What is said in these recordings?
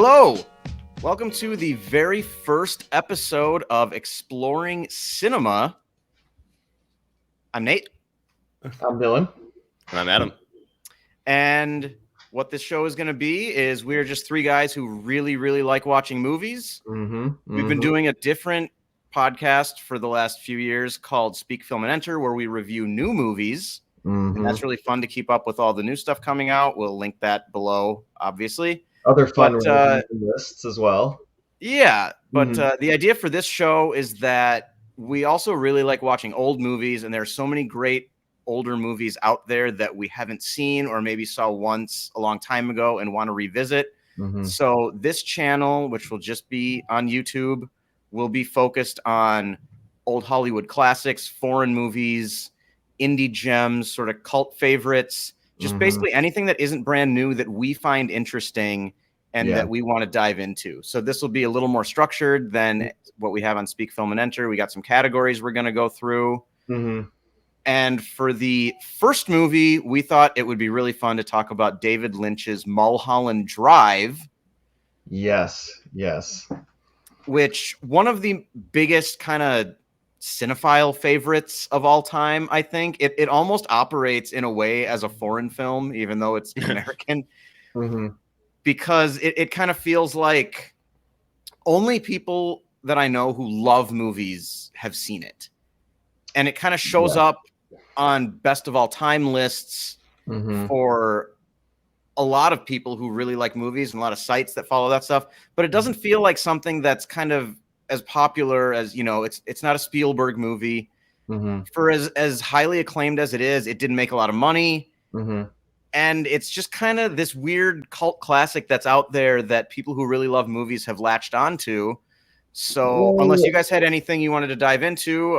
Hello! Welcome to the very first episode of Exploring Cinema. I'm Nate. I'm Dylan. And I'm Adam. And what this show is going to be is we're just three guys who really, really like watching movies. We've been doing a different podcast for the last few years called Speak, Film, and Enter, where we review new movies. And that's really fun to keep up with all the new stuff coming out. We'll link that below, obviously. Other fun lists as well. Yeah, but the idea for this show is that we also really like watching old movies, and there's so many great older movies out there that we haven't seen or maybe saw once a long time ago and want to revisit. So this channel, which will just be on YouTube, will be focused on old Hollywood classics, foreign movies, indie gems, sort of cult favorites, just basically anything that isn't brand new that we find interesting and that we want to dive into. So this will be a little more structured than what we have on Speak, Film, and Enter. We got some categories we're going to go through. And for the first movie, we thought it would be really fun to talk about David Lynch's Mulholland Drive. Yes. Which one of the biggest kind of cinephile favorites of all time, I think. It almost operates in a way as a foreign film, even though it's American. Because it kind of feels like only people that I know who love movies have seen it. And it kind of shows up on best of all time lists for a lot of people who really like movies and a lot of sites that follow that stuff. But it doesn't feel like something that's kind of as popular as, you know, it's not a Spielberg movie. For as highly acclaimed as it is, it didn't make a lot of money. And it's just kind of this weird cult classic that's out there that people who really love movies have latched onto. So unless you guys had anything you wanted to dive into,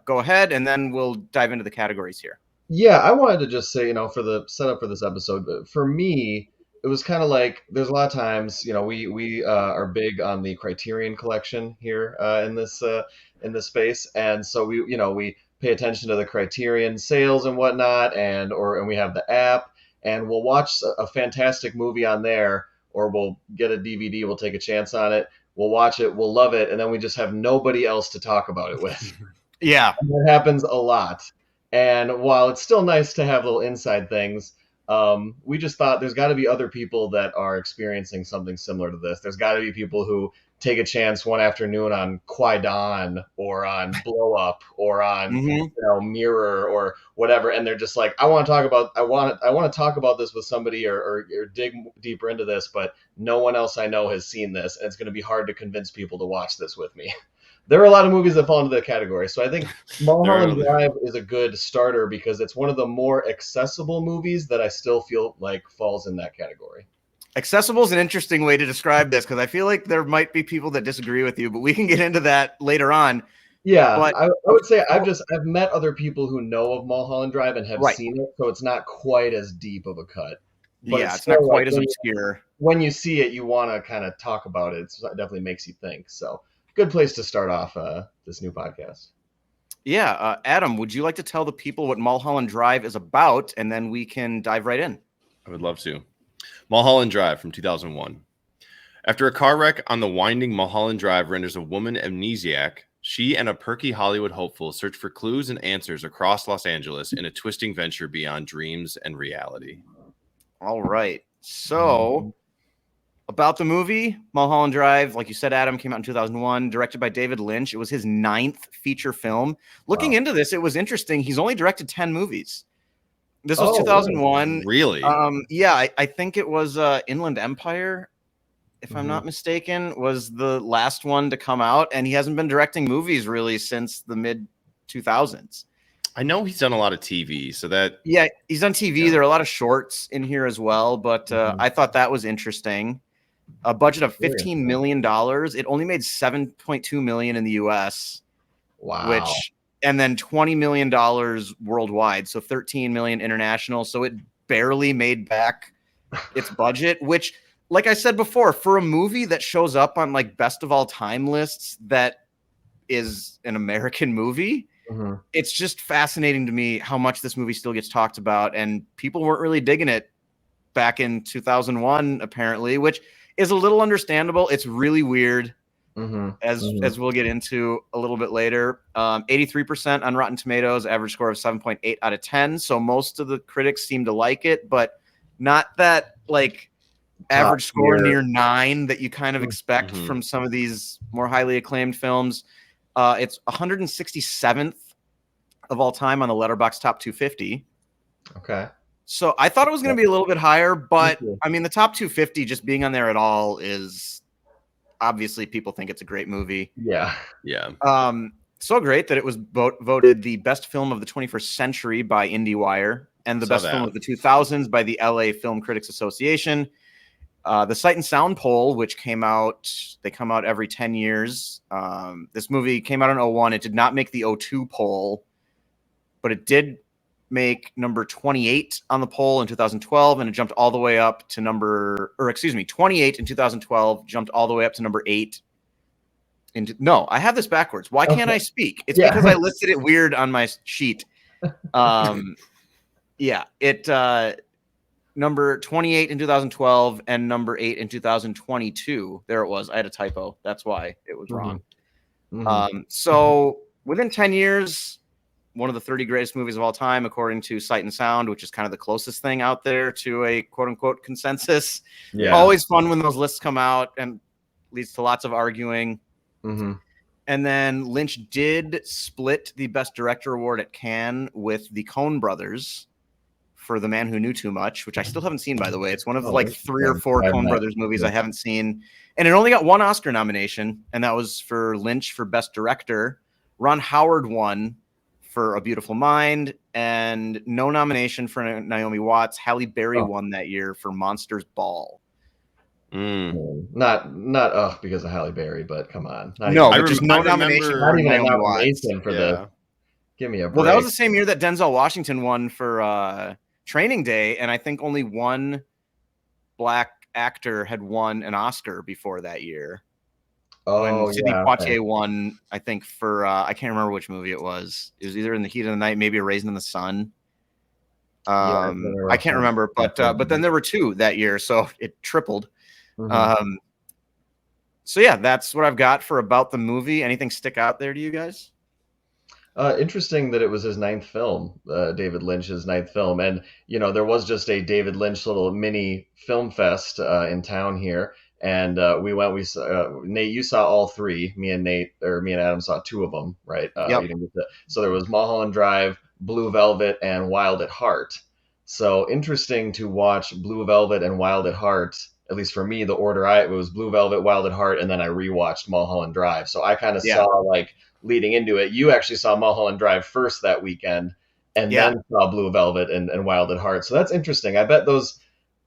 go ahead, and then we'll dive into the categories here. Yeah, I wanted to just say, for the setup for this episode, for me, it was kind of like there's a lot of times, we are big on the Criterion collection here in this space, and so we pay attention to the Criterion sales and whatnot, and we have the app, and we'll watch a fantastic movie on there, or we'll get a DVD, we'll take a chance on it, we'll watch it, we'll love it, and then we just have nobody else to talk about it with. Yeah, and that happens a lot. And while it's still nice to have little inside things, we just thought there's got to be other people that are experiencing something similar to this. There's got to be people who take a chance one afternoon on Qui-Gon or on Blow Up or on Mirror or whatever, and they're just like, I want to talk about this with somebody or dig deeper into this, but no one else I know has seen this, and it's going to be hard to convince people to watch this with me. There are a lot of movies that fall into that category. So I think Mulholland Drive is a good starter because it's one of the more accessible movies that I still feel like falls in that category. Accessible is an interesting way to describe this because I feel like there might be people that disagree with you, but we can get into that later on. Yeah, but I would say I've met other people who know of Mulholland Drive and have seen it, so it's not quite as deep of a cut. But it's not quite as obscure. When you see it, you want to kind of talk about it. It definitely makes you think. So good place to start off this new podcast. Yeah. Adam, would you like to tell the people what Mulholland Drive is about, and then we can dive right in? I would love to. Mulholland Drive from 2001. After a car wreck on the winding Mulholland Drive renders a woman amnesiac, she and a perky Hollywood hopeful search for clues and answers across Los Angeles in a twisting venture beyond dreams and reality. All right. So about the movie, Mulholland Drive, like you said, Adam, came out in 2001, directed by David Lynch. It was his 9th feature film. Looking into this, it was interesting. He's only directed 10 movies. This was 2001. Really? Yeah, I think it was Inland Empire, if I'm not mistaken, was the last one to come out. And he hasn't been directing movies really since the mid-2000s. I know he's done a lot of TV, so that... Yeah, he's done TV. Yeah. There are a lot of shorts in here as well, but I thought that was interesting. A budget of $15 million. It only made $7.2 million in the U.S. Wow. And then $20 million worldwide, so $13 million international. So it barely made back its budget, which, like I said before, for a movie that shows up on like best of all time lists that is an American movie, it's just fascinating to me how much this movie still gets talked about. And people weren't really digging it back in 2001, apparently, which is a little understandable. It's really weird, Mm-hmm. as we'll get into a little bit later. 83% on Rotten Tomatoes, average score of 7.8 out of 10. So most of the critics seem to like it, but not that like average score near 9 that you kind of expect from some of these more highly acclaimed films. It's 167th of all time on the Letterboxd Top 250. Okay. So I thought it was going to be a little bit higher, but I mean, the Top 250 just being on there at all is obviously people think it's a great movie. Yeah. So great that it was voted the best film of the 21st century by IndieWire and the best film of the 2000s by the LA Film Critics Association. The Sight and Sound poll, which they come out every 10 years. This movie came out in 2001. It did not make the 2002 poll, but it did make number 28 on the poll in 2012, and it jumped all the way up to 28 in 2012, jumped all the way up to number 8. No, I have this backwards. Why can't I speak? It's because I listed it weird on my sheet. It number 28 in 2012 and number 8 in 2022. There it was. I had a typo. That's why it was wrong. So within 10 years, one of the 30 greatest movies of all time, according to Sight and Sound, which is kind of the closest thing out there to a quote unquote consensus. Yeah. Always fun when those lists come out and leads to lots of arguing. And then Lynch did split the Best Director award at Cannes with the Coen brothers for The Man Who Knew Too Much, which I still haven't seen, by the way. It's one of like 3 or 4 Coen brothers movies I haven't seen. And it only got 1 Oscar nomination, and that was for Lynch for Best Director. Ron Howard won for A Beautiful Mind, and no nomination for Naomi Watts. Halle Berry won that year for Monsters Ball. Not because of Halle Berry, but come on. Just no nomination for Naomi Watts for this. Give me a break. Well, that was the same year that Denzel Washington won for Training Day, and I think only one black actor had won an Oscar before that year. When Sidney Poitier won, I think for I can't remember which movie it was. It was either In the Heat of the Night, maybe A Raisin in the Sun. I can't remember, but then there were 2 that year, so it tripled. So yeah, that's what I've got for about the movie. Anything stick out there to you guys? Interesting that it was his 9th film, David Lynch's 9th film. And, there was just a David Lynch little mini film fest in town here. And Nate, you saw all 3. Me and Adam saw 2 of them, right? So there was Mulholland Drive, Blue Velvet, and Wild at Heart. So interesting to watch Blue Velvet and Wild at Heart. At least for me, the order it was Blue Velvet, Wild at Heart, and then I rewatched Mulholland Drive. So I kind of saw leading into it. You actually saw Mulholland Drive first that weekend, and then saw Blue Velvet and Wild at Heart. So that's interesting. I bet those,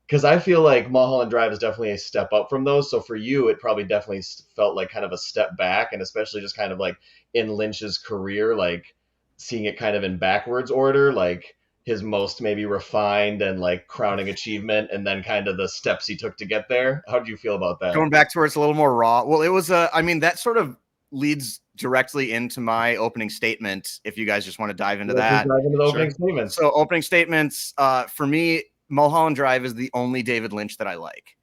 because I feel like Mulholland Drive is definitely a step up from those. So for you, it probably definitely felt like kind of a step back, and especially just kind of like in Lynch's career, like seeing it kind of in backwards order, like his most maybe refined and like crowning achievement, and then kind of the steps he took to get there. How do you feel about that? Going back to where it's a little more raw. Well, it was that sort of leads directly into my opening statement. If you guys just want to dive into that. Dive into the opening statements. So opening statements, for me, Mulholland Drive is the only David Lynch that I like.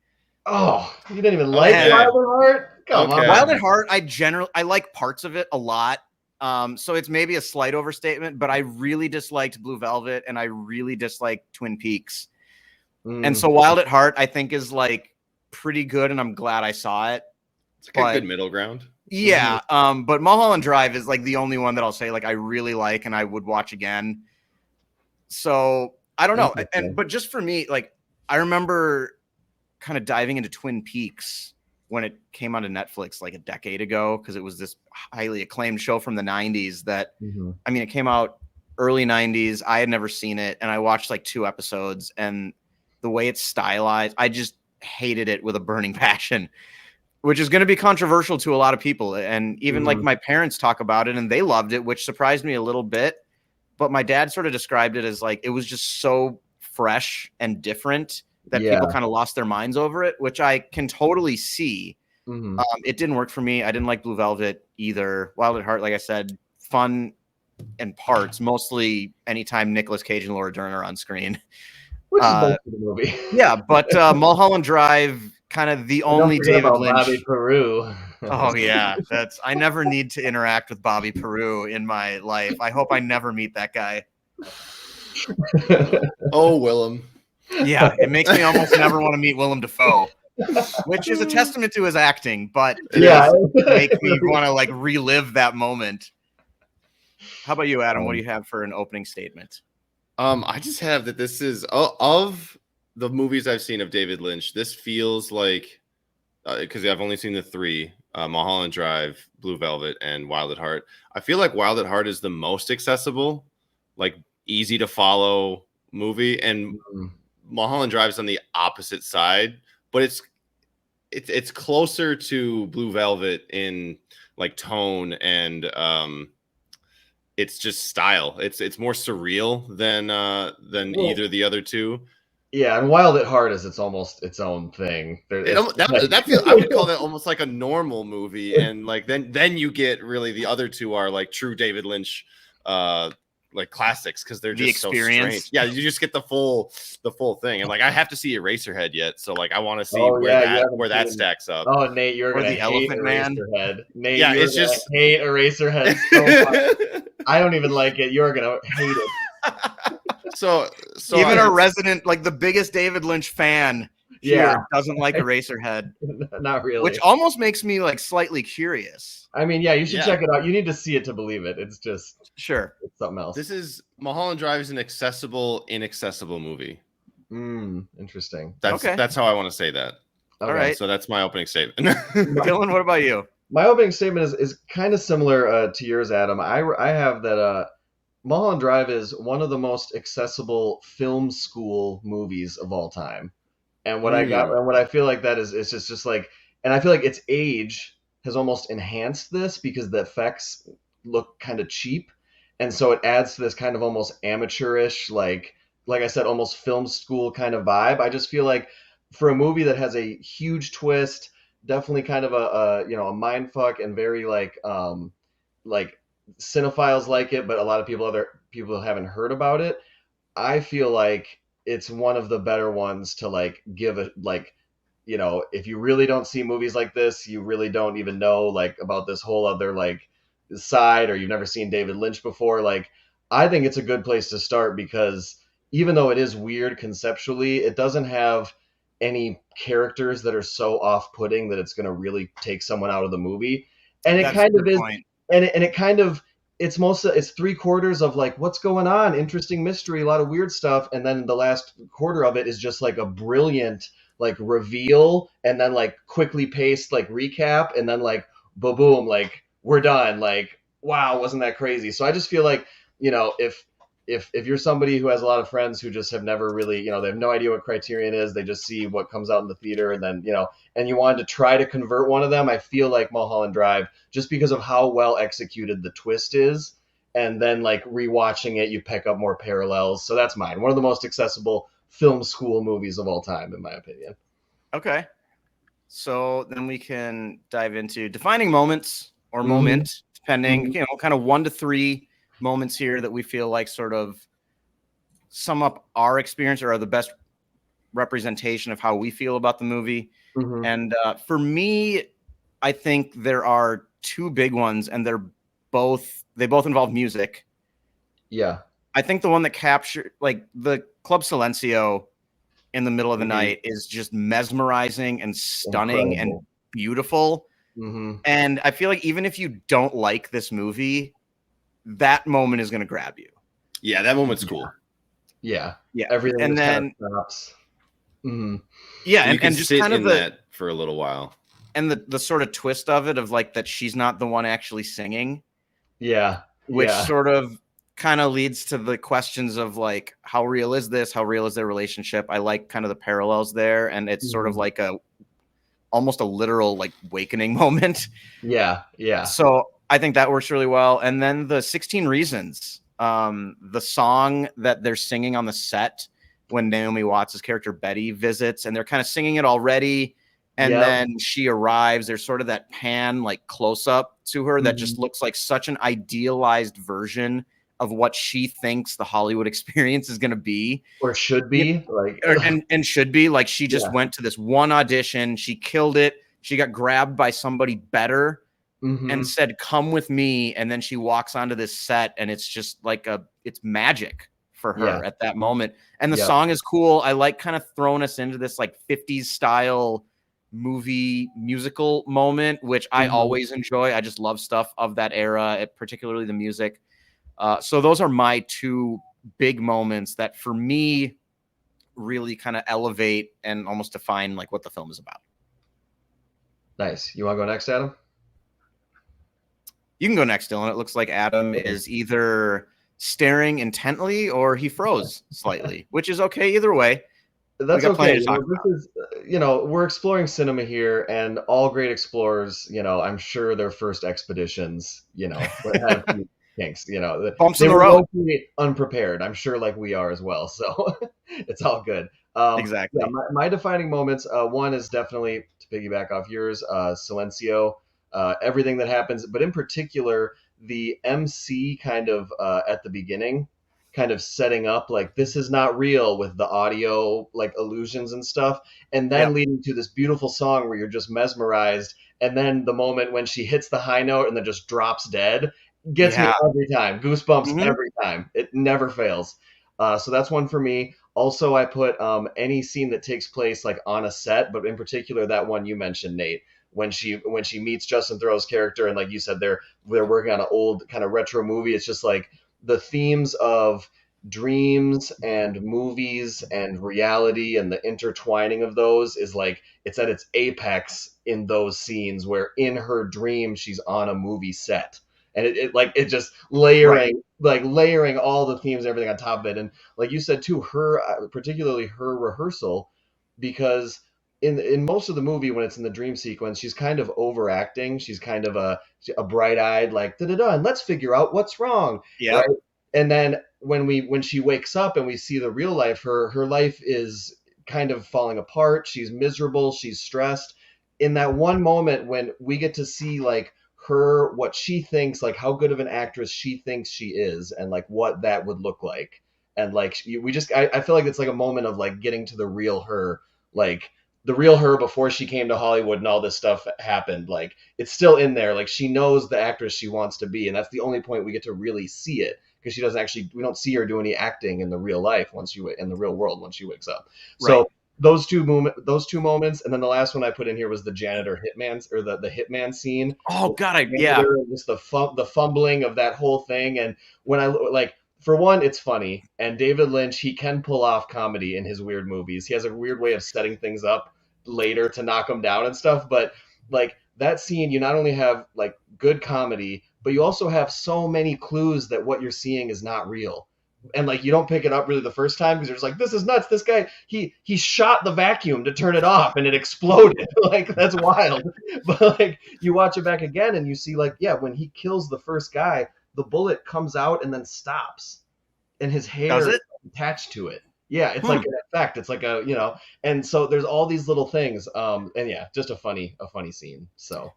Oh, you didn't even like Wild at Heart? Come on. Wild at Heart, I like parts of it a lot. So it's maybe a slight overstatement, but I really disliked Blue Velvet and I really disliked Twin Peaks. And so Wild at Heart, I think, is like pretty good, and I'm glad I saw it. It's like a good middle ground. Yeah. But Mulholland Drive is like the only one that I'll say like I really like and I would watch again. So I don't know. But just for me, like I remember kind of diving into Twin Peaks when it came onto Netflix like a decade ago, because it was this highly acclaimed show from the 90s that, I mean, it came out early 90s. I had never seen it, and I watched like 2 episodes, and the way it's stylized, I just hated it with a burning passion, which is going to be controversial to a lot of people. And even like my parents talk about it and they loved it, which surprised me a little bit. But my dad sort of described it as like, it was just so fresh and different that people kind of lost their minds over it, which I can totally see. It didn't work for me. I didn't like Blue Velvet either. Wild at Heart, like I said, fun in parts, mostly anytime Nicolas Cage and Laura Dern are on screen. Which is most of the movie. But Mulholland Drive kind of the Don't only forget David about Lynch. Bobby Peru. Oh yeah, I never need to interact with Bobby Peru in my life. I hope I never meet that guy. Oh, Willem. Yeah, it makes me almost never want to meet Willem Dafoe, which is a testament to his acting, but it Yeah. does make me want to like relive that moment. How about you, Adam? What do you have for an opening statement? I just have that this is of the movies I've seen of David Lynch. This feels like because I've only seen the three: Mulholland Drive, Blue Velvet, and Wild at Heart. I feel like Wild at Heart is the most accessible, like easy to follow movie, and Mulholland Drive is on the opposite side, but it's closer to Blue Velvet in like tone and it's just style. It's more surreal than either of the other two. Yeah, and Wild at Heart is almost its own thing. I would call that almost like a normal movie, and like then you get really the other two are like true David Lynch like classics because they're just so strange. Yeah, you just get the full thing, and like I have to see Eraserhead yet, so like I want to see where that stacks up. Oh, Nate, you're gonna the hate Elephant Man. Eraserhead. Nate, yeah, you're gonna hate Eraserhead so much. I don't even like it. You're gonna hate it. So even a resident, like the biggest David Lynch fan here, doesn't like Eraserhead. Not really. Which almost makes me like slightly curious. I mean, yeah, you should check it out. You need to see it to believe it. It's just it's something else. This is Mulholland Drive is an inaccessible movie. Interesting. That's how I want to say that. Okay. All right. So that's my opening statement. Dylan, what about you? My opening statement is kind of similar to yours, Adam. I have that Mulholland Drive is one of the most accessible film school movies of all time. And what I feel like that is it's just like, and I feel like its age has almost enhanced this because the effects look kind of cheap. And so it adds to this kind of almost amateurish, like I said, almost film school kind of vibe. I just feel like for a movie that has a huge twist, definitely kind of a mind fuck and very like cinephiles like it, but a lot of other people haven't heard about it. I feel like it's one of the better ones to like give it like, if you really don't see movies like this, you really don't even know like about this whole other like side, or you've never seen David Lynch before. Like, I think it's a good place to start because even though it is weird conceptually, it doesn't have any characters that are so off-putting that it's going to really take someone out of the movie. And it kind of is, and it kind of, it's 3/4 of like, what's going on? Interesting mystery, a lot of weird stuff. And then the last quarter of it is just like a brilliant like reveal, and then like quickly paced like recap, and then like boom, like we're done. Like, wow, wasn't that crazy? So I just feel like, if you're somebody who has a lot of friends who just have never really, they have no idea what Criterion is, they just see what comes out in the theater, and then, and you wanted to try to convert one of them, I feel like Mulholland Drive, just because of how well executed the twist is, and then like rewatching it, you pick up more parallels. So that's mine. One of the most accessible film school movies of all time, in my opinion. Okay. So then we can dive into defining moments or moment, depending, kind of 1 to 3 moments here that we feel like sort of sum up our experience or are the best representation of how we feel about the movie. And for me, I think there are 2 big ones, and they both involve music. Yeah. I think the one that captured, like the Club Silencio in the middle of the night, is just mesmerizing and stunning and beautiful. And I feel like even if you don't like this movie, that moment is going to grab you. Yeah, that moment's cool. Yeah. Everything and then kind of stops. Yeah, and just sit kind of that for a little while. And the sort of twist of it, of like that she's not the one actually singing. Yeah. Which sort of kind of leads to the questions of like, how real is this? How real is their relationship? I like kind of the parallels there, and it's sort of like almost a literal like awakening moment. Yeah. So I think that works really well. And then the 16 Reasons, the song that they're singing on the set when Naomi Watts' character Betty visits, and they're kind of singing it already. And then she arrives. There's sort of that pan, like close up to her that just looks like such an idealized version of what she thinks the Hollywood experience is going to be, or should be, like, and should be. Like, she just Yeah. went to this one audition, she killed it, she got grabbed by somebody better and said, "Come with me," and then she walks onto this set, and it's just like it's magic for her at that moment. And the song is cool. I like kind of throwing us into this like 50s style movie musical moment, which I always enjoy. I just love stuff of that era, particularly the music. So those are my two big moments that for me really kind of elevate and almost define like what the film is about. Nice. You want to go next, Adam? You can go next, Dylan. It looks like Adam is either staring intently or he froze slightly, which is okay either way. That's okay. We're exploring cinema here, and all great explorers, I'm sure their first expeditions, have kinks, bumps they in the were road. Unprepared. I'm sure like we are as well. So it's all good. Exactly. Yeah, my defining moments, one is definitely, to piggyback off yours, Silencio, everything that happens, but in particular, the MC kind of at the beginning, kind of setting up like this is not real with the audio like illusions and stuff, and then leading to this beautiful song where you're just mesmerized, and then the moment when she hits the high note and then just drops dead gets me every time. Goosebumps every time. It never fails. So that's one for me. Also, I put any scene that takes place like on a set, but in particular that one you mentioned, Nate, when she meets Justin Theroux's character, and like you said, they're working on an old kind of retro movie. It's just like the themes of dreams and movies and reality and the intertwining of those is like it's at its apex in those scenes where in her dream she's on a movie set, and it just layering all the themes and everything on top of it. And like you said too, particularly her rehearsal, because in most of the movie when it's in the dream sequence, she's kind of overacting. She's kind of a bright-eyed like da-da-da, and let's figure out what's wrong. Yeah. Right? And then when she wakes up and we see the real life, her life is kind of falling apart. She's miserable. She's stressed. In that one moment when we get to see like her, what she thinks, like how good of an actress she thinks she is, and like what that would look like. And like I feel like it's like a moment of like getting to the real her, like the real her before she came to Hollywood and all this stuff happened. Like it's still in there. Like she knows the actress she wants to be, and that's the only point we get to really see it, because she doesn't actually, we don't see her do any acting in the real life in the real world when she wakes up. Right. So those two moments, and then the last one I put in here was the janitor hitman's, or the hitman scene. Oh God, just the fumbling of that whole thing. And when I like, for one, it's funny, and David Lynch, he can pull off comedy in his weird movies. He has a weird way of setting things up later to knock them down and stuff. But like that scene, you not only have like good comedy, but you also have so many clues that what you're seeing is not real. And like you don't pick it up really the first time because you're just like, this is nuts. This guy, he shot the vacuum to turn it off and it exploded. Like that's wild. But like you watch it back again and you see like, yeah, when he kills the first guy, the bullet comes out and then stops, and his hair is attached to it. Yeah, it's like an effect. It's like and so there's all these little things. And yeah, just a funny scene. So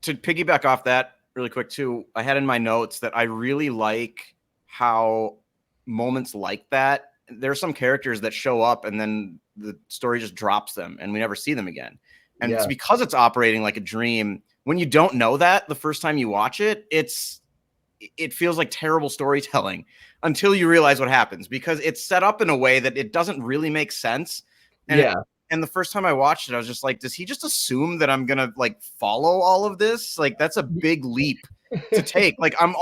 to piggyback off that really quick too, I had in my notes that I really like how moments like that, there are some characters that show up and then the story just drops them and we never see them again. And it's because it's operating like a dream. When you don't know that the first time you watch it, it feels like terrible storytelling until you realize what happens, because it's set up in a way that it doesn't really make sense. And and the first time I watched it, I was just like, does he just assume that I'm going to like follow all of this? Like, that's a big leap to take. Like, I'm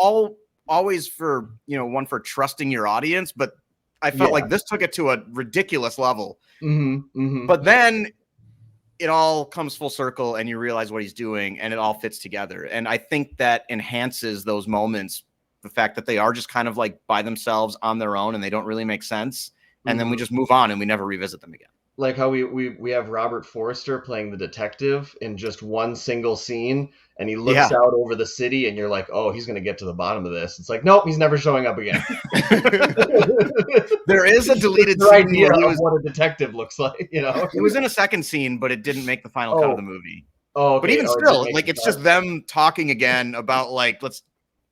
always for, one for trusting your audience, but I felt like this took it to a ridiculous level. But then it all comes full circle and you realize what he's doing and it all fits together. And I think that enhances those moments, the fact that they are just kind of like by themselves on their own and they don't really make sense. And then we just move on and we never revisit them again. Like how we have Robert Forster playing the detective in just one single scene, and he looks out over the city and you're like, oh, he's going to get to the bottom of this. It's like, nope, he's never showing up again. There is a deleted scene where what a detective looks like, It was in a second scene, but it didn't make the final cut of the movie. Oh, okay. But even still, like it's just them talking again about like, let's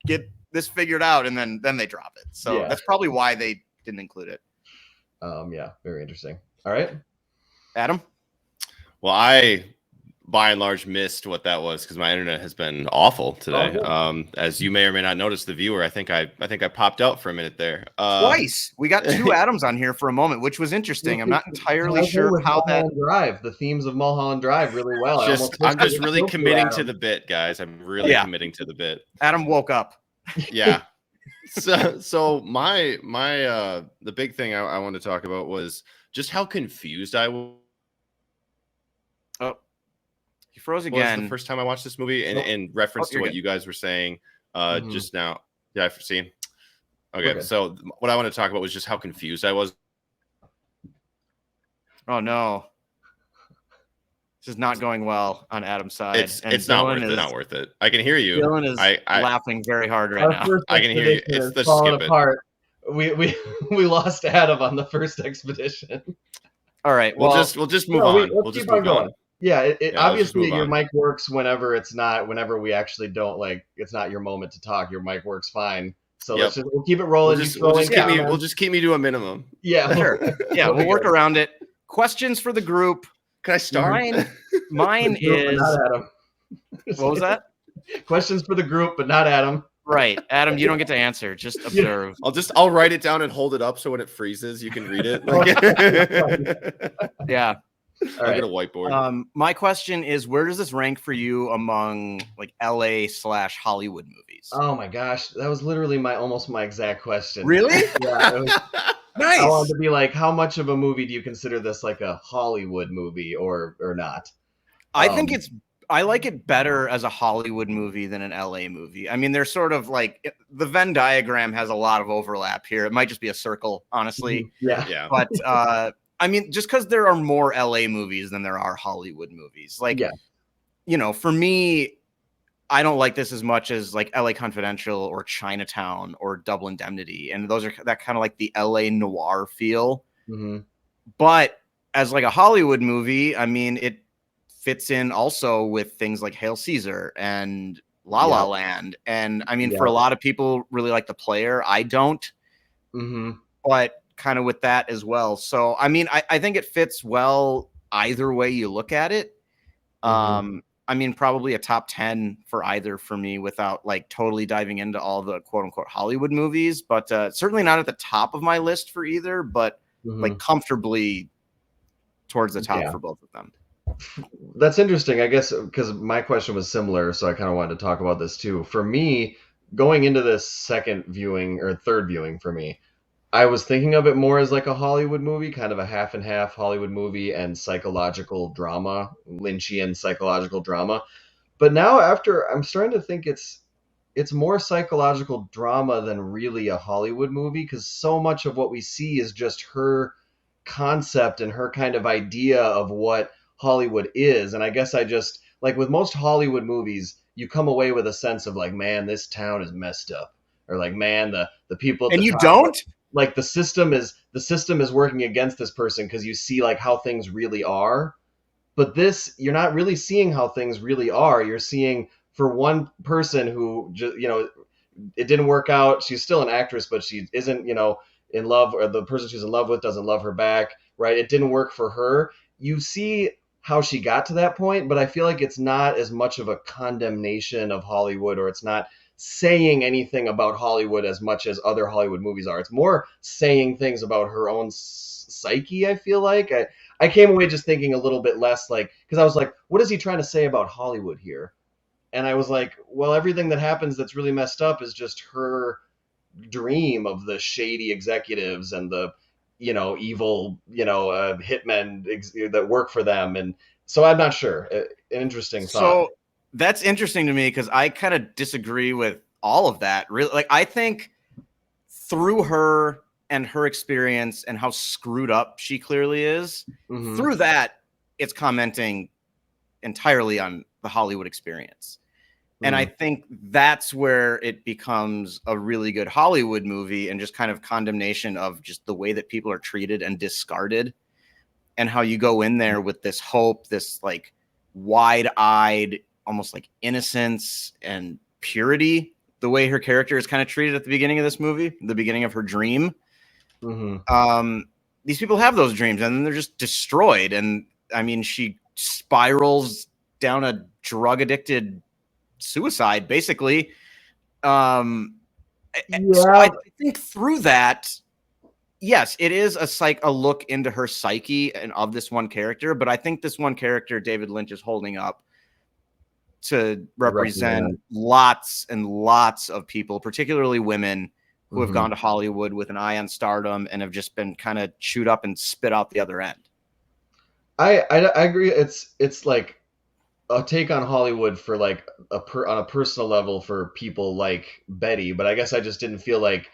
get this figured out, and then they drop it. So that's probably why they didn't include it. Yeah, very interesting. All right, Adam. Well, I by and large missed what that was because my internet has been awful today. As you may or may not notice, the viewer, I think I popped out for a minute there. Twice. We got two Adams on here for a moment, which was interesting. I'm not entirely sure how Mulholland Drive, the themes of Mulholland Drive, really well. I'm just really committing to the bit, guys. I'm really committing to the bit. Adam woke up. Yeah. So my the big thing I wanted to talk about was just how confused I was. Oh, he froze again. The first time I watched this movie, in reference to what you guys were saying just now. Yeah, I've seen. Okay, so what I want to talk about was just how confused I was. Oh no, this is not going well on Adam's side. It's not worth it. Not worth it. I can hear you. Dylan is laughing very hard right now. I can hear you. It's the falling apart. We lost Adam on the first expedition. All right. We'll just move on. We'll just move on. Yeah, obviously your mic works whenever we actually don't it's not your moment to talk. Your mic works fine. So we'll keep it rolling. We'll just keep me to a minimum. Yeah. Sure. Yeah, we'll work around it. Questions for the group. Can I start? Mine is not Adam. What was that? Questions for the group, but not Adam. Right. Adam, you don't get to answer. Just observe. I'll write it down and hold it up so when it freezes, you can read it. Yeah. I'll get a whiteboard. My question is, where does this rank for you among LA/Hollywood movies? Oh my gosh, that was literally almost my exact question. Really? Yeah. It was, nice. I wanted to be how much of a movie do you consider this a Hollywood movie or not? I think I like it better as a Hollywood movie than an LA movie. I mean, they're sort of the Venn diagram has a lot of overlap here. It might just be a circle, honestly. Yeah. But I mean, just because there are more LA movies than there are Hollywood movies. For me, I don't like this as much as LA Confidential or Chinatown or Double Indemnity. And those are that kind of the LA noir feel. Mm-hmm. But as a Hollywood movie, I mean, it fits in also with things like Hail Caesar and La La Land. And I mean, for a lot of people really like The Player. I don't. Mm-hmm. But kind of with that as well. So, I mean, I think it fits well either way you look at it. Mm-hmm. I mean, probably a top 10 for either for me without totally diving into all the quote unquote Hollywood movies, but certainly not at the top of my list for either, but comfortably towards the top for both of them. That's interesting, I guess, because my question was similar, so I kind of wanted to talk about this too. For me, going into this second viewing or third viewing for me, I was thinking of it more as a Hollywood movie, kind of a half and half Hollywood movie and psychological drama, Lynchian psychological drama. But now I'm starting to think it's more psychological drama than really a Hollywood movie, because so much of what we see is just her concept and her kind of idea of what Hollywood is. And I guess I just with most Hollywood movies, you come away with a sense of man, this town is messed up, or man, the people. And you don't. The system is working against this person because you see how things really are. But this, you're not really seeing how things really are. You're seeing for one person who just, it didn't work out. She's still an actress, but she isn't, in love, or the person she's in love with doesn't love her back, right? It didn't work for her. You see how she got to that point, but I feel it's not as much of a condemnation of Hollywood, or it's not saying anything about Hollywood as much as other Hollywood movies are. It's more saying things about her own psyche, I feel like. I came away just thinking a little bit less because I was what is he trying to say about Hollywood here? And I was well, everything that happens that's really messed up is just her dream of the shady executives and the, evil, hitmen that work for them. And so I'm not sure. An interesting thought. So that's interesting to me because I kind of disagree with all of that. Really, I think through her and her experience and how screwed up she clearly is, through that, it's commenting entirely on the Hollywood experience. And I think that's where it becomes a really good Hollywood movie, and just kind of condemnation of just the way that people are treated and discarded, and how you go in there with this hope, this wide-eyed, almost innocence and purity the way her character is kind of treated at the beginning of this movie, the beginning of her dream. Mm-hmm. These people have those dreams and then they're just destroyed. And I mean, she spirals down a drug addicted suicide, basically. So I think through that, yes, it is a look into her psyche and of this one character, but I think this one character David Lynch is holding up to represent lots and lots of people, particularly women, who have gone to Hollywood with an eye on stardom and have just been kind of chewed up and spit out the other end. I agree. It's like a take on Hollywood for like on a personal level for people like Betty, but I guess I just didn't feel like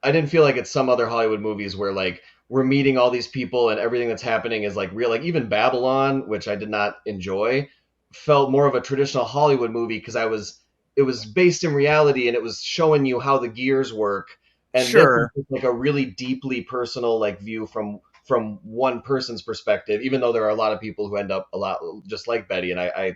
it's some other Hollywood movies where like we're meeting all these people and everything that's happening is like real. Like even Babylon, which I did not enjoy, felt more of a traditional Hollywood movie because it was based in reality and it was showing you how the gears work. And sure, this is like a really deeply personal like view from one person's perspective, even though there are a lot of people who end up a lot just like Betty. And I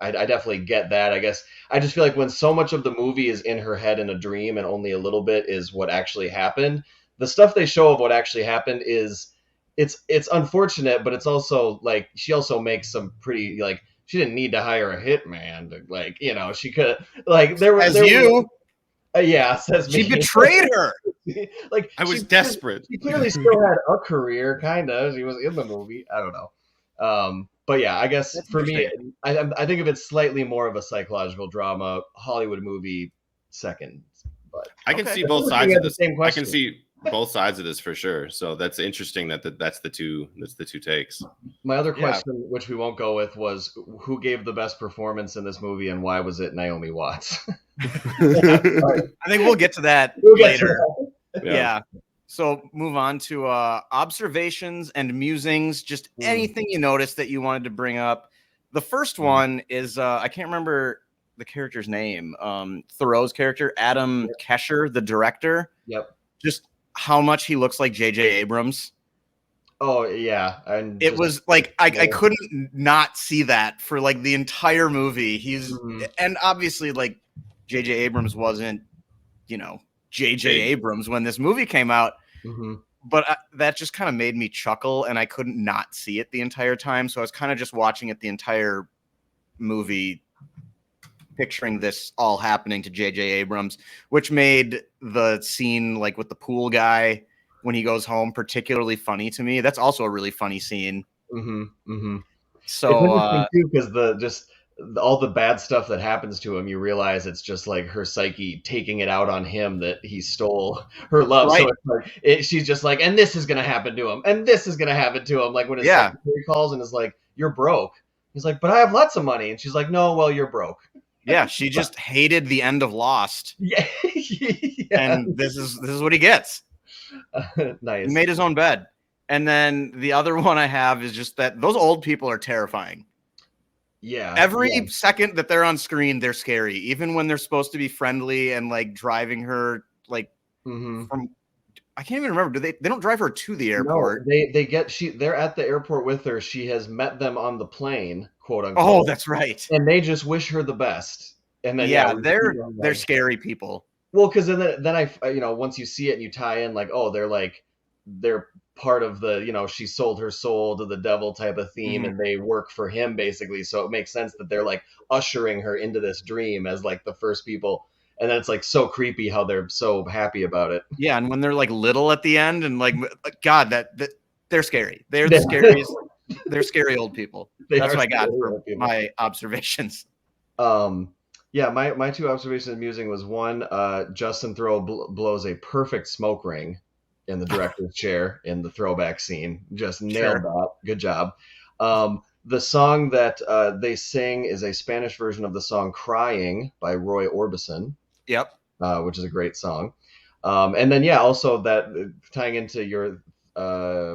definitely get that. I guess I just feel like when so much of the movie is in her head in a dream and only a little bit is what actually happened, the stuff they show of what actually happened is it's unfortunate, but it's also like she also makes some pretty like she didn't need to hire a hitman to like she could like there was says she me. Betrayed her. Like I was desperate. She clearly still had a career, kind of. She was in the movie. I don't know. But yeah, I guess for me, I think of it slightly more of a psychological drama Hollywood movie second. But I can see both sides of this. I can see both sides of this for sure. So that's interesting that's the two takes. My other question, which we won't go with, was who gave the best performance in this movie and why was it Naomi Watts? I think we'll get to that later. Yeah. So move on to observations and musings, just anything you noticed that you wanted to bring up. The first one is I can't remember the character's name. Thoreau's character, Adam Kesher, the director. Yep. Just how much he looks like J.J. Abrams. Oh yeah, and it was like I couldn't not see that for like the entire movie. And obviously like J.J. Abrams wasn't, J.J. Abrams when this movie came out, but that just kind of made me chuckle, and I couldn't not see it the entire time. So I was kind of just watching it the entire movie, picturing this all happening to J.J. Abrams, which made the scene like with the pool guy when he goes home particularly funny to me. That's also a really funny scene. So it's interesting too, because all the bad stuff that happens to him, you realize it's just like her psyche taking it out on him that he stole her love. Right. So it's like she's just like, and this is gonna happen to him, and this is gonna happen to him. Like when his secretary calls and is like, "You're broke." He's like, "But I have lots of money," and she's like, "No, well, you're broke." Yeah, she just hated the end of Lost. Yeah. And this is what he gets. Nice. He made his own bed. And then the other one I have is just that those old people are terrifying. Yeah. Every second that they're on screen, they're scary. Even when they're supposed to be friendly and like driving her like from I can't even remember. They don't drive her to the airport. No, they're at the airport with her. She has met them on the plane, quote unquote. Oh, that's right. And they just wish her the best. And then they're scary people. Well, because then I once you see it and you tie in like, oh, they're part of the she sold her soul to the devil type of theme, and they work for him basically. So it makes sense that they're like ushering her into this dream as like the first people. And then it's like so creepy how they're so happy about it. Yeah, and when they're like little at the end, and like God, that they're scary. They're the scariest. They're scary old people. That's what I got for my observations. Yeah, my two observations of musing was one, Justin Theroux blows a perfect smoke ring in the director's chair in the throwback scene. Just nailed that. Good job. The song that they sing is a Spanish version of the song "Crying" by Roy Orbison. Yep. Which is a great song. And then, also that tying into your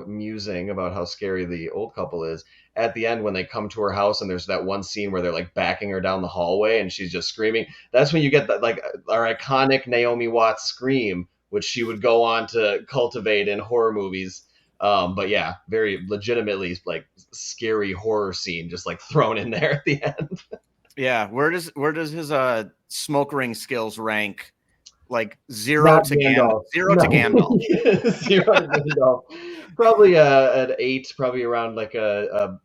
musing about how scary the old couple is, at the end when they come to her house and there's that one scene where they're like backing her down the hallway and she's just screaming. That's when you get that like our iconic Naomi Watts scream, which she would go on to cultivate in horror movies. But yeah, very legitimately like scary horror scene just like thrown in there at the end. Yeah, where does his smoke ring skills rank? Like zero Not to Gandalf. Zero No. to Gandalf. 0 to Gandalf. Probably an 8, probably around like a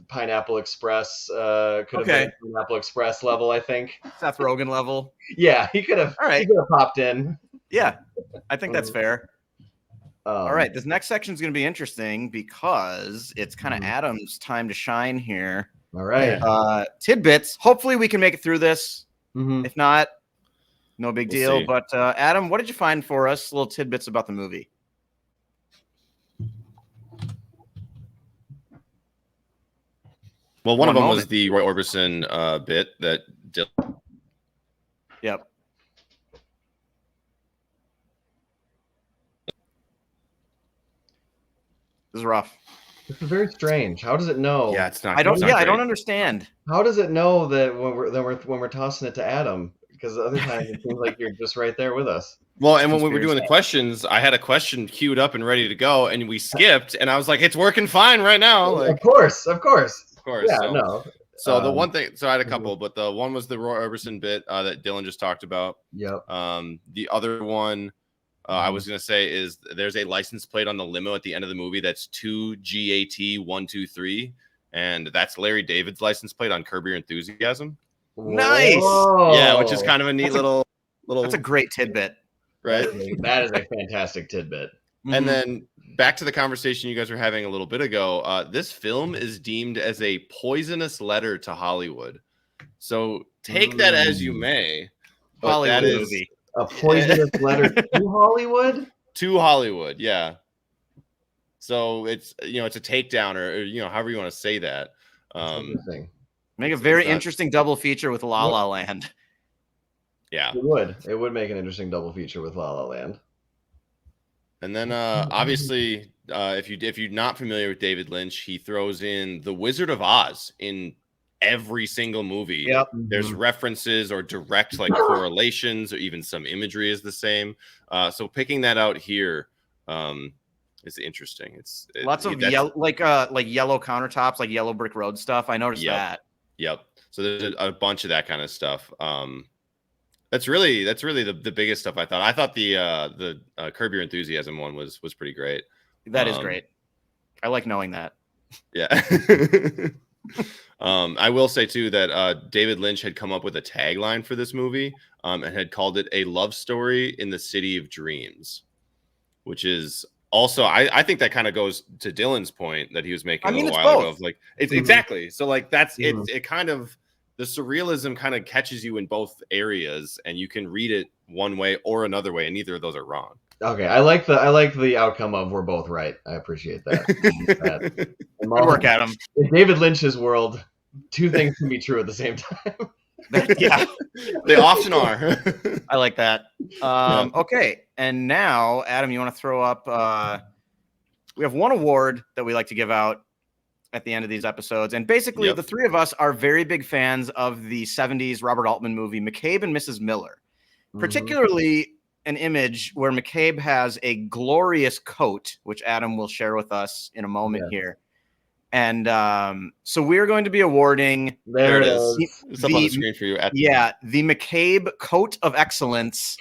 Pineapple Express. Could have been Okay. a Pineapple Express level, I think. Seth Rogen level. Yeah, he could have. All right. He could have popped in. Yeah, I think that's fair. All right, Um, this next section is going to be interesting because it's kind of Adam's time to shine here. All right. Tidbits. Hopefully, we can make it through this. Mhm. If not, no big We'll deal. see. But Adam, what did you find for us? Little tidbits about the movie. Well, one of them was moment. the Roy Orbison bit that Yep. This is rough. This is very strange. How does it know? yeah, it's not. I don't. it's not Yeah, I great. don't understand. How does it know that when we're tossing it to Adam? Because other times it seems like you're just right there with us. Well, and when we were doing the Conspiracy. questions, I had a question queued up and ready to go, and we skipped, and I was like, "It's working fine right now." Like, Of course. of course. Yeah, so, no. So the one thing, so I had a couple, but the one was the Roy Orbison bit that Dylan just talked about. Yep. The other one I was gonna say is there's a license plate on the limo at the end of the movie that's 2GAT123, and that's Larry David's license plate on Curb Your Enthusiasm. Nice. Whoa. Yeah, which is kind of a neat That's a- little. That's a great tidbit. right. That is a fantastic tidbit. And then back to the conversation you guys were having a little bit ago. This film is deemed as a poisonous letter to Hollywood. So take that as you may. But Hollywood that is movie. A poisonous letter to Hollywood? to Hollywood, yeah. So it's it's a takedown or however you want to say that. Interesting. Make a very not- interesting double feature with La La Land. Yeah. It would. It would make an interesting double feature with La La Land. And then obviously if you're not familiar with David Lynch, he throws in The Wizard of Oz in every single movie. Yep. There's references or direct like correlations or even some imagery is the same. So picking that out here is interesting. Lots of yellow, like yellow countertops, like yellow brick road stuff. I noticed that. Yep. So there's a bunch of that kind of stuff. That's really the biggest stuff I thought. I thought the Curb Your Enthusiasm one was pretty great. That is great. I like knowing that. Yeah. I will say too that David Lynch had come up with a tagline for this movie and had called it a love story in the city of dreams, which is also I think that kind of goes to Dylan's point that he was making a little while ago. Of like it's exactly so like that's it kind of the surrealism kind of catches you in both areas and you can read it one way or another way and neither of those are wrong. Okay, I like the outcome of we're both right. I appreciate that. Good work, Adam. In David Lynch's world, two things can be true at the same time. Yeah, They often are. I like that. Okay, and now, Adam, you want to throw up? We have one award that we like to give out at the end of these episodes, and basically, the three of us are very big fans of the '70s Robert Altman movie McCabe and Mrs. Miller, particularly an image where McCabe has a glorious coat, which Adam will share with us in a moment here. And so we're going to be awarding. There it is. It's up on the screen for you. The McCabe Coat of Excellence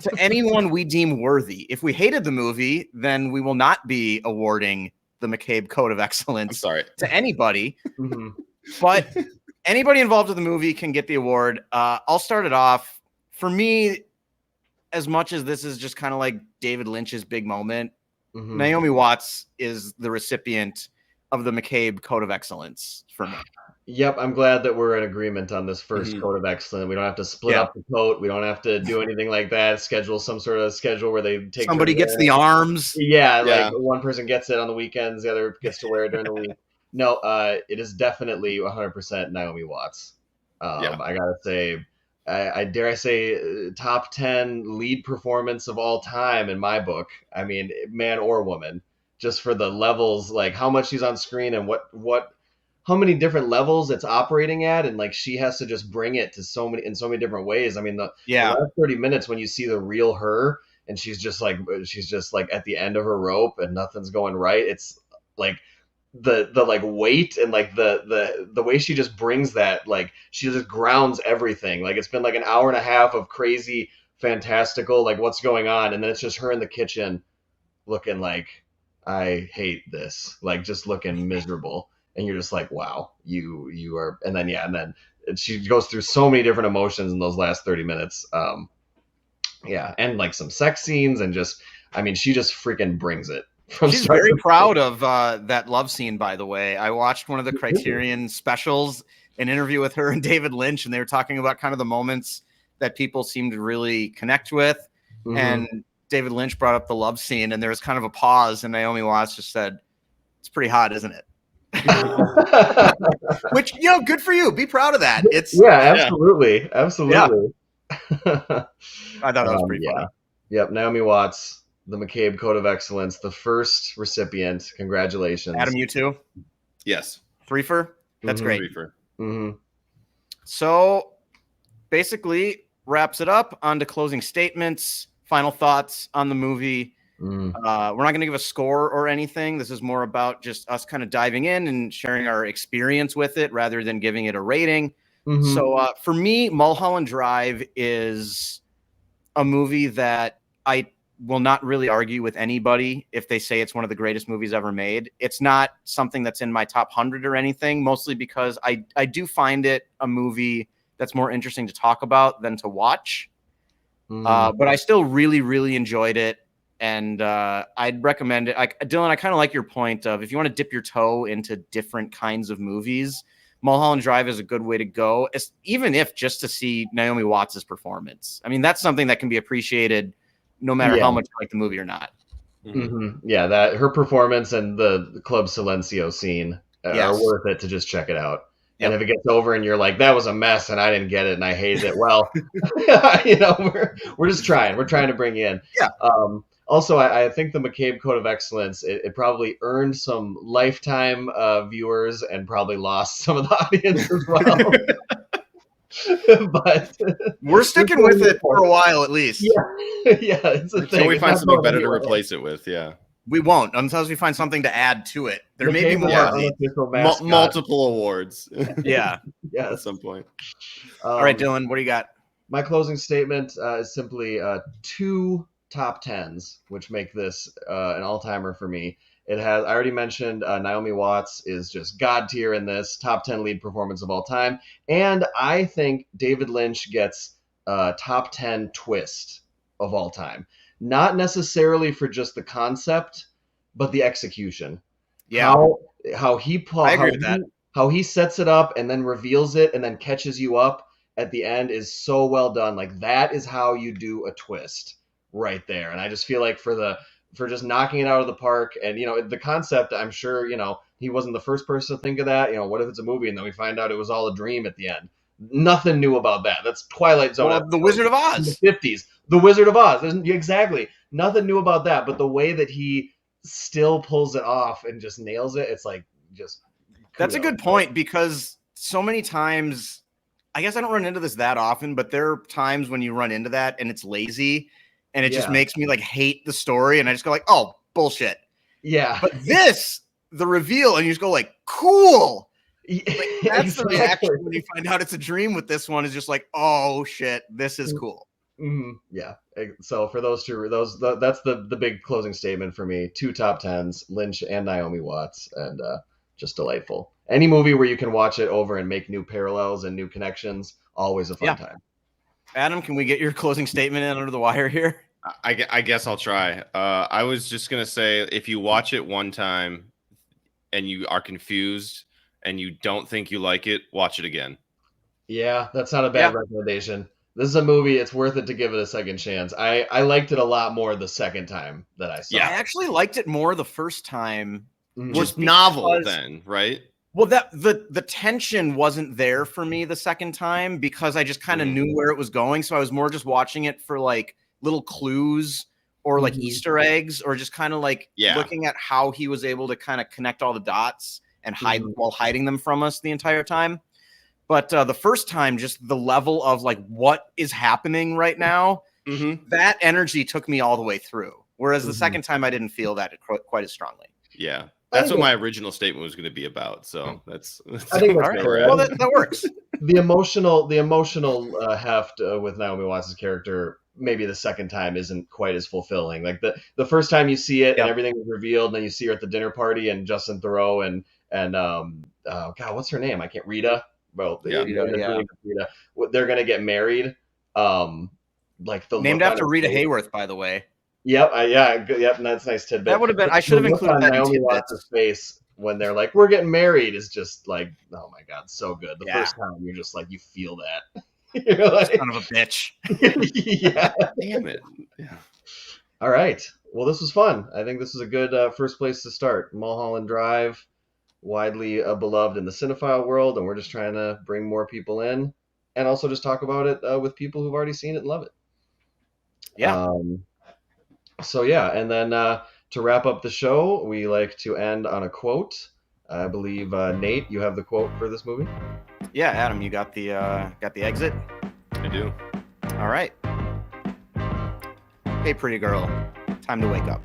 to anyone we deem worthy. If we hated the movie, then we will not be awarding the McCabe Coat of Excellence to anybody. But anybody involved with the movie can get the award. I'll start it off. For me, as much as this is just kind of like David Lynch's big moment, Naomi Watts is the recipient of the McCabe Code of Excellence for me. Yep, I'm glad that we're in agreement on this first Code of Excellence. We don't have to split up the coat. We don't have to do anything like that. Schedule some sort of schedule where they take somebody gets the arms. Yeah, like one person gets it on the weekends, the other gets to wear it during the week. No, it is definitely 100% Naomi Watts. I gotta say, I dare I say, top 10 lead performance of all time in my book. I mean, man or woman, just for the levels, like how much she's on screen and how many different levels it's operating at, and like she has to just bring it to so many different ways. I mean, the last 30 minutes when you see the real her and she's just like at the end of her rope and nothing's going right. It's like the like weight and like the way she just brings that, like she just grounds everything. Like it's been like an hour and a half of crazy fantastical like what's going on, and then it's just her in the kitchen looking like I hate this, like just looking miserable, and you're just like, wow, you are. And then she goes through so many different emotions in those last 30 minutes. Yeah, and like some sex scenes, and just, I mean, she just freaking brings it. She's very proud of that love scene, by the way. I watched one of the Criterion specials, an interview with her and David Lynch, and they were talking about kind of the moments that people seem to really connect with. Mhm. And David Lynch brought up the love scene, and there was kind of a pause, and Naomi Watts just said, "It's pretty hot, isn't it?" Which, you know, good for you. Be proud of that. It's absolutely. I thought that was pretty funny. Yep, Naomi Watts, the McCabe Code of Excellence, the first recipient. Congratulations. Adam, you too? Yes. Threefer? That's great. Threefer. Mm-hmm. So basically wraps it up. On to closing statements, final thoughts on the movie. Mm. We're not going to give a score or anything. This is more about just us kind of diving in and sharing our experience with it rather than giving it a rating. Mm-hmm. So for me, Mulholland Drive is a movie that I will not really argue with anybody if they say it's one of the greatest movies ever made. It's not something that's in my top 100 or anything, mostly because I do find it a movie that's more interesting to talk about than to watch. But I still really, really enjoyed it. And I'd recommend it. Dylan, I kind of like your point of if you want to dip your toe into different kinds of movies, Mulholland Drive is a good way to go, even if just to see Naomi Watts' performance. I mean, that's something that can be appreciated no matter how much you like the movie or not. Mm-hmm. Yeah, that her performance and the Club Silencio scene are worth it to just check it out. Yep. And if it gets over and you're like, that was a mess and I didn't get it and I hated it, well, you know, we're just trying. We're trying to bring you in. Yeah. Also, I think the McCabe Code of Excellence, it probably earned some lifetime viewers and probably lost some of the audience as well. But we're sticking with it for a while at least. Yeah, it's a thing. So we find something better to replace it with, We won't until we find something to add to it. There may be more multiple awards. Yeah, at some point. All right, Dylan, what do you got? My closing statement is simply 2 top 10s, which make this an all-timer for me. It has, I already mentioned, Naomi Watts is just god tier in this, top 10 lead performance of all time. And I think David Lynch gets top 10 twist of all time. Not necessarily for just the concept, but the execution. Yeah. How he sets it up and then reveals it and then catches you up at the end is so well done. Like that is how you do a twist right there. And I just feel like for just knocking it out of the park, and you know, the concept, I'm sure, you know, he wasn't the first person to think of that. You know, what if it's a movie and then we find out it was all a dream at the end? Nothing new about that. That's Twilight Zone. Well, The Wizard of Oz. In the 50s. The Wizard of Oz. Exactly. Nothing new about that. But the way that he still pulls it off and just nails it, it's like just kudos. That's a good point, because so many times, I guess I don't run into this that often, but there are times when you run into that and it's lazy and it just makes me like hate the story, and I just go like, oh, bullshit. Yeah. But this, the reveal, and you just go like, cool. Like, that's the reaction when you find out it's a dream with this one, is just like, oh shit, this is cool. Mm-hmm. Yeah. So for those two, that's the big closing statement for me. 2 top 10s, Lynch and Naomi Watts, and just delightful. Any movie where you can watch it over and make new parallels and new connections, always a fun time. Adam, can we get your closing statement in under the wire here? I guess I'll try. I was just gonna say, if you watch it one time and you are confused and you don't think you like it, watch it again. Yeah, that's not a bad recommendation. This is a movie, it's worth it to give it a second chance. I liked it a lot more the second time that I saw it. I actually liked it more the first time. Just novel then, right? Well, that the tension wasn't there for me the second time, because I just kind of knew where it was going. So I was more just watching it for like little clues or like Easter eggs, or just kind of like looking at how he was able to kind of connect all the dots and hide while hiding them from us the entire time. But the first time, just the level of like, what is happening right now, that energy took me all the way through. Whereas the second time, I didn't feel that quite as strongly. Yeah. That's what my original statement was going to be about. So that's I think that's All right. correct. Well, that works. The emotional heft with Naomi Watts' character, maybe the second time isn't quite as fulfilling. Like the first time you see it and everything is revealed, and then you see her at the dinner party and Justin Theroux and God, what's her name? I can't. Rita. Well, Rita. They're gonna get married. Like the named look after on Rita face. Hayworth, by the way. Yep. Yep. And that's a nice tidbit. That would have been. I should have included that in Naomi tidbits. Watts' face when they're like, "We're getting married," is just like, oh my god, so good. The first time you're just like, you feel that. You're like, son of a bitch. Yeah. Damn it. Yeah. All right. Well, this was fun. I think this is a good first place to start. Mulholland Drive, widely beloved in the cinephile world, and we're just trying to bring more people in, and also just talk about it with people who've already seen it and love it. Yeah. So yeah, and then to wrap up the show, we like to end on a quote. I believe Nate, you have the quote for this movie. Yeah, Adam, you got the exit. I do. All right. Hey, pretty girl, time to wake up.